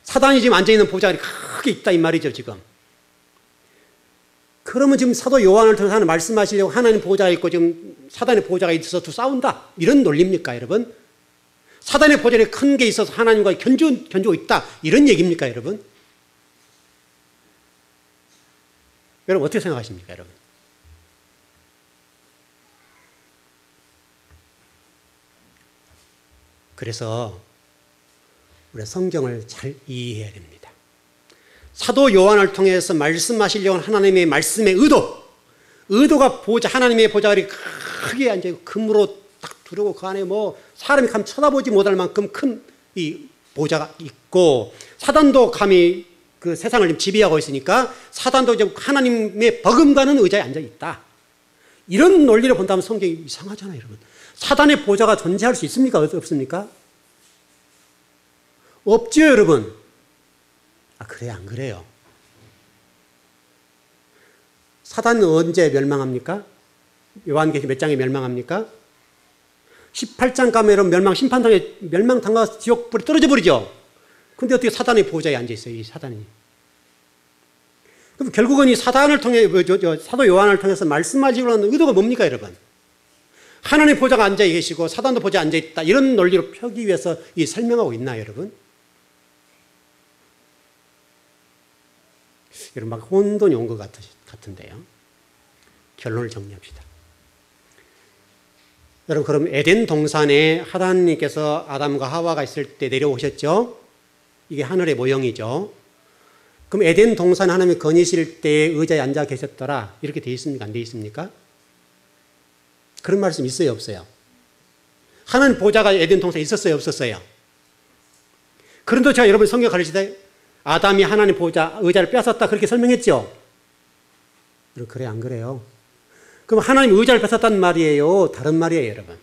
사단이 지금 앉아있는 보좌가 크게 있다 이 말이죠, 지금. 그러면 지금 사도 요한을 통해서 말씀하시려고 하나님 보좌가 있고 지금 사단의 보좌가 있어서 두 싸운다. 이런 논리입니까, 여러분? 사단의 보좌에 큰 게 있어서 하나님과 견주고 있다. 이런 얘기입니까, 여러분? 여러분 어떻게 생각하십니까, 여러분? 그래서 우리가 성경을 잘 이해해야 됩니다. 사도 요한을 통해서 말씀하시려고 하나님의 말씀의 의도가 보좌, 하나님의 보좌가 크게 앉아 금으로 딱 두르고 그 안에 뭐 사람이 감히 쳐다보지 못할 만큼 큰 이 보좌가 있고 사단도 감히 그 세상을 지금 지배하고 있으니까 사단도 지금 하나님의 버금가는 의자에 앉아 있다. 이런 논리를 본다면 성경이 이상하잖아요, 여러분. 사단의 보좌가 존재할 수 있습니까? 없습니까? 없지요, 여러분. 아, 그래요, 안 그래요? 사단은 언제 멸망합니까? 요한계시록 몇 장에 멸망합니까? 18장 가면 심판당에 멸망당하고 지옥불에 떨어져 버리죠. 근데 어떻게 사단의 보좌에 앉아 있어요, 이 사단이? 그럼 결국은 이 사단을 통해, 사도 요한을 통해서 말씀하시려고 하는 의도가 뭡니까, 여러분? 하나님의 보좌가 앉아 계시고 사단도 보좌에 앉아 있다. 이런 논리로 펴기 위해서 이 설명하고 있나요, 여러분? 여러분, 막 혼돈이 온 것 같은데요. 결론을 정리합시다. 여러분, 그럼 에덴 동산에 하나님께서 아담과 하와가 있을 때 내려오셨죠? 이게 하늘의 모형이죠. 그럼 에덴 동산 하나님이 거니실 때 의자에 앉아 계셨더라. 이렇게 되어 있습니까? 안 되어 있습니까? 그런 말씀 있어요, 없어요? 하나님 보좌가 에덴 동산에 있었어요, 없었어요? 그런데 제가 여러분 성경 가르칠 때 아담이 하나님 보좌, 의자를 뺏었다 그렇게 설명했죠? 그래, 안 그래요? 그럼 하나님 의자를 뺏었다는 말이에요? 다른 말이에요, 여러분?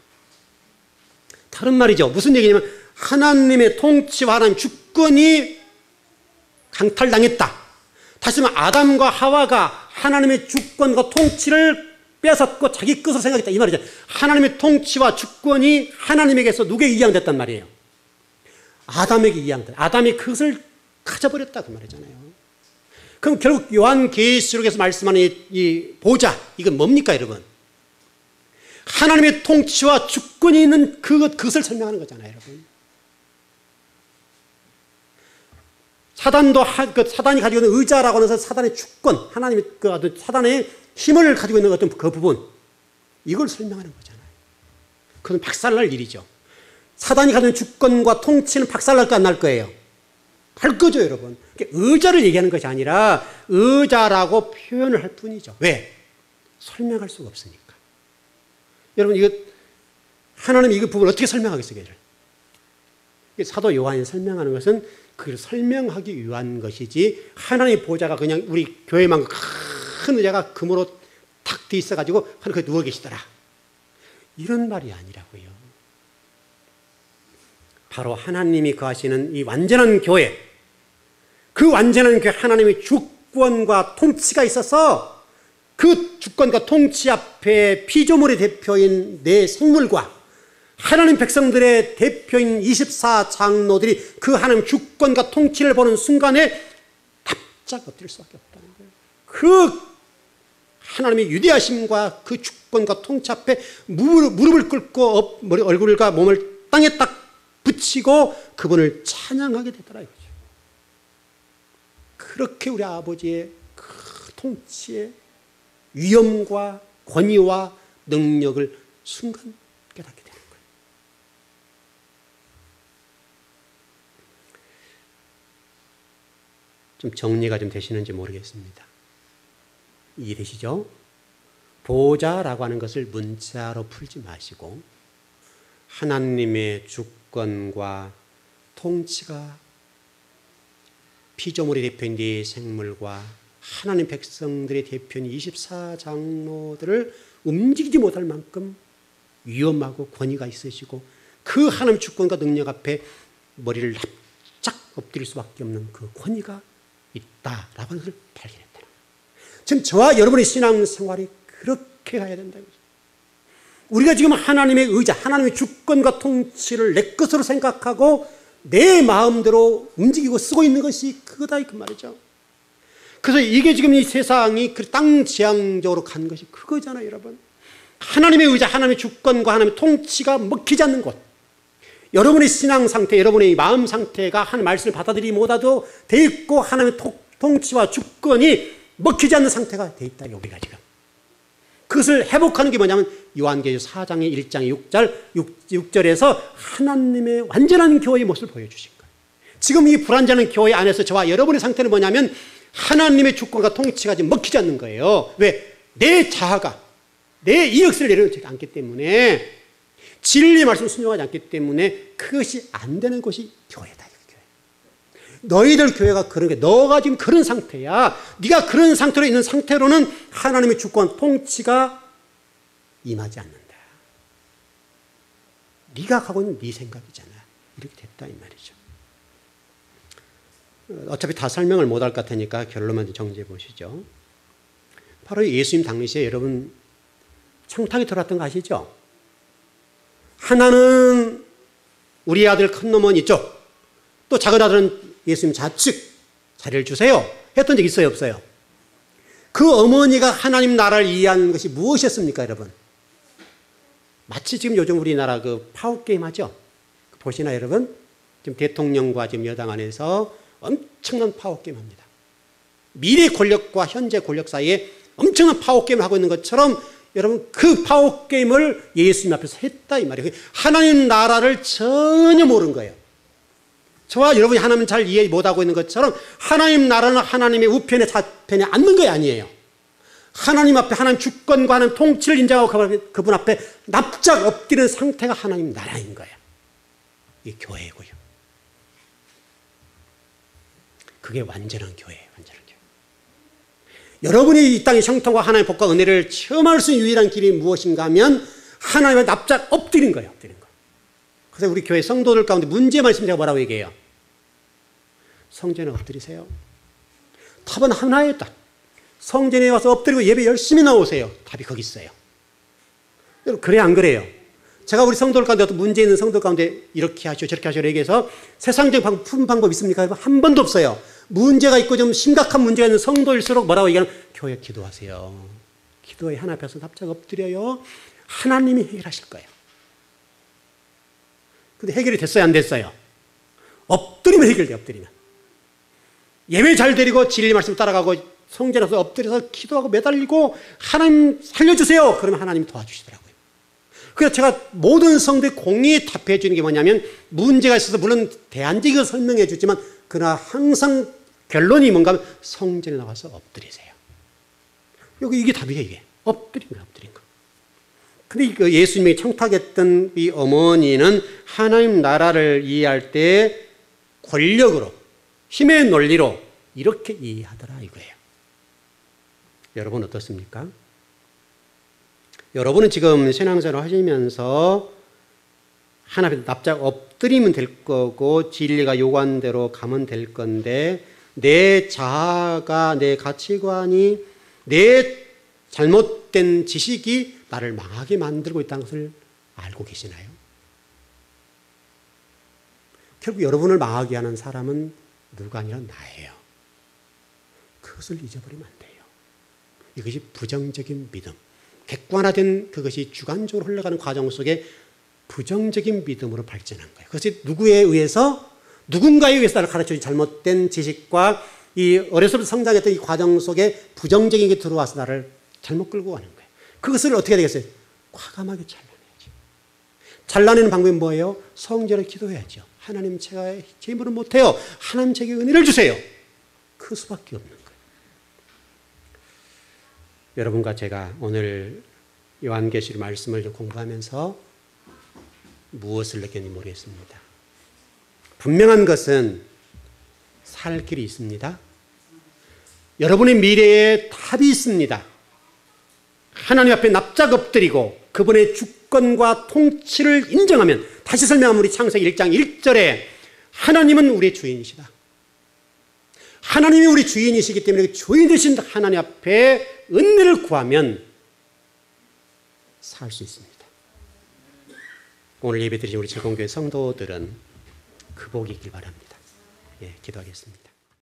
다른 말이죠. 무슨 얘기냐면 하나님의 통치와 하나님 주권이 강탈당했다. 다시 말하면 아담과 하와가 하나님의 주권과 통치를 뺏었고 자기 것으로 생각했다. 이 말이죠. 하나님의 통치와 주권이 하나님에게서 누구에게 이양됐단 말이에요? 아담에게 이양됐다. 아담이 그것을 가져버렸다. 그 말이잖아요. 그럼 결국 요한계시록에서 말씀하는 이 보좌, 이건 뭡니까, 여러분? 하나님의 통치와 주권이 있는 그것을 설명하는 거잖아요, 여러분. 사단이 가지고 있는 의자라고 하는 사단의 주권, 하나님의 사단의 힘을 가지고 있는 어떤 그 부분, 이걸 설명하는 거잖아요. 그건 박살날 일이죠. 사단이 가지고 있는 주권과 통치는 박살날까 안 날 거예요? 할 거죠, 여러분. 의자를 얘기하는 것이 아니라 의자라고 표현을 할 뿐이죠. 왜? 설명할 수가 없으니까. 여러분, 이거 하나님이 이 부분을 어떻게 설명하겠어요? 사도 요한이 설명하는 것은 그걸 설명하기 위한 것이지, 하나님의 보좌가 그냥 우리 교회만 큰 의자가 금으로 탁 돼 있어가지고 하나님 누워 계시더라, 이런 말이 아니라고요. 바로 하나님이 거하시는 이 완전한 교회, 그 완전한 교회, 하나님의 주권과 통치가 있어서 그 주권과 통치 앞에 피조물의 대표인 내 생물과 하나님 백성들의 대표인 24장로들이 그 하나님 주권과 통치를 보는 순간에 납작 엎드릴 수밖에 없다는 거예요. 그 하나님의 위대하심과 그 주권과 통치 앞에 무릎을 꿇고 얼굴과 몸을 땅에 딱 붙이고 그분을 찬양하게 되더라, 이거죠. 그렇게 우리 아버지의 그 통치의 위엄과 권위와 능력을 순간 깨닫게 되는 거예요. 좀 정리가 좀 되시는지 모르겠습니다. 이해되시죠? 보좌라고 하는 것을 문자로 풀지 마시고 하나님의 주권과 통치가 피조물의 대표인 네 생물과 하나님 백성들의 대표인 24장로들을 움직이지 못할 만큼 위엄하고 권위가 있으시고 그 하나님 주권과 능력 앞에 머리를 납작 엎드릴 수밖에 없는 그 권위가 있다라고 하는 것을 발견했다는 거예요. 지금 저와 여러분의 신앙생활이 그렇게 가야 된다는 거죠. 우리가 지금 하나님의 의자, 하나님의 주권과 통치를 내 것으로 생각하고 내 마음대로 움직이고 쓰고 있는 것이 그거다, 그 말이죠. 그래서 이게 지금 이 세상이 그 땅지향적으로 간 것이 그거잖아요, 여러분. 하나님의 의자, 하나님의 주권과 하나님의 통치가 먹히지 않는 곳. 여러분의 신앙 상태, 여러분의 마음 상태가 하나님의 말씀을 받아들이지 못하도 돼 있고 하나님의 통치와 주권이 먹히지 않는 상태가 돼 있다, 우리가 지금. 그것을 회복하는 게 뭐냐면 요한계시록 4장의 1장의 6절에서 하나님의 완전한 교회의 모습을 보여주신 거예요. 지금 이 불완전한 교회 안에서 저와 여러분의 상태는 뭐냐면 하나님의 주권과 통치가 지금 먹히지 않는 거예요. 왜? 내 자아가 내 이익을 내려놓지 않기 때문에, 진리 말씀을 순종하지 않기 때문에 그것이 안 되는 것이 교회다. 교회. 너희들 교회가 그런 게 너가 지금 그런 상태야. 네가 그런 상태로 있는 상태로는 하나님의 주권 통치가 임하지 않는다. 네가 가고 있는 네 생각이잖아. 이렇게 됐다 이 말이죠. 어차피 다 설명을 못할 것 같으니까 결론만 정리해 보시죠. 바로 예수님 당시에 여러분 청탁이 들어왔던 거 아시죠? 하나는 우리 아들 큰 놈은 이쪽, 또 작은 아들은 예수님 좌측 자리를 주세요 했던 적 있어요 없어요? 그 어머니가 하나님 나라를 이해한 것이 무엇이었습니까 여러분? 마치 지금 요즘 우리나라 그 파워게임 하죠? 보시나 여러분? 지금 대통령과 지금 여당 안에서 엄청난 파워게임 합니다. 미래 권력과 현재 권력 사이에 엄청난 파워게임을 하고 있는 것처럼 여러분 그 파워게임을 예수님 앞에서 했다 이 말이에요. 하나님 나라를 전혀 모르는 거예요. 저와 여러분이 하나님 잘 이해 못하고 있는 것처럼 하나님 나라는 하나님의 우편에 좌편에 앉는 거 아니에요. 하나님 앞에 하나님 주권과 하나님 통치를 인정하고 그분 앞에 납작 엎드리는 상태가 하나님 나라인 거예요. 이게 교회고요. 그게 완전한 교회예요. 완전한 교회. 여러분이 이 땅의 형통과 하나님의 복과 은혜를 체험할 수 있는 유일한 길이 무엇인가 하면 하나님의 납작 엎드린 거예요. 엎드린 거. 그래서 우리 교회 성도들 가운데 문제 말씀 제가 뭐라고 얘기해요? 성전에 엎드리세요. 답은 하나예요. 딱. 성전에 와서 엎드리고 예배 열심히 나오세요. 답이 거기 있어요. 여러분 그래 안 그래요? 제가 우리 성도들 가운데 어떤 문제 있는 성도들 가운데 이렇게 하시오 저렇게 하시오 얘기해서 세상적인 푸는 방법 있습니까? 한 번도 없어요. 문제가 있고 좀 심각한 문제가 있는 성도일수록 뭐라고 얘기하는 교회 기도하세요. 기도에 하나님 앞에서 납작 엎드려요. 하나님이 해결하실 거예요. 근데 해결이 됐어요 안 됐어요? 엎드리면 해결돼요. 엎드리면. 예배 잘 드리고 진리 말씀 따라가고 성전에 와서 엎드려서 기도하고 매달리고 하나님 살려주세요. 그러면 하나님이 도와주시더라고요. 그래서 제가 모든 성도의 공의에 답해 주는 게 뭐냐면 문제가 있어서 물론 대안적으로 설명해 주지만 그러나 항상 결론이 뭔가 하면 성전에 나가서 엎드리세요. 여기 이게 답이에요. 이게 엎드린 거 엎드린 거. 근데 예수님이 청탁했던 이 어머니는 하나님 나라를 이해할 때 권력으로 힘의 논리로 이렇게 이해하더라 이거예요. 여러분 어떻습니까? 여러분은 지금 신앙생활을 하시면서 하나님 납작 엎드리면 될 거고 진리가 요구한 대로 가면 될 건데 내 자아가 내 가치관이 내 잘못된 지식이 나를 망하게 만들고 있다는 것을 알고 계시나요? 결국 여러분을 망하게 하는 사람은 누가 아니라 나예요. 그것을 잊어버리면 안 돼요. 이것이 부정적인 믿음. 객관화된 그것이 주관적으로 흘러가는 과정 속에 부정적인 믿음으로 발전한 거예요. 그것이 누구에 의해서 누군가에 의해서 나를 가르쳐준 잘못된 지식과 이 어려서부터 성장했던 이 과정 속에 부정적인 게 들어와서 나를 잘못 끌고 가는 거예요. 그것을 어떻게 해야 되겠어요? 과감하게 잘라내야죠. 잘라내는 방법이 뭐예요? 성전에 기도해야죠. 하나님 제가 제 힘으로는 못해요. 하나님 제게 은혜를 주세요. 그 수밖에 없는 거예요. 여러분과 제가 오늘 요한계시록 말씀을 공부하면서 무엇을 느꼈는지 모르겠습니다. 분명한 것은 살 길이 있습니다. 여러분의 미래에 답이 있습니다. 하나님 앞에 납작 엎드리고 그분의 주권과 통치를 인정하면 다시 설명하면 우리 창세기 1장 1절에 하나님은 우리의 주인이시다. 하나님이 우리 주인이시기 때문에 주인 되신 하나님 앞에 은혜를 구하면 살 수 있습니다. 오늘 예배 드리신 우리 제공교회 성도들은 그 복이 있길 바랍니다. 예, 기도하겠습니다.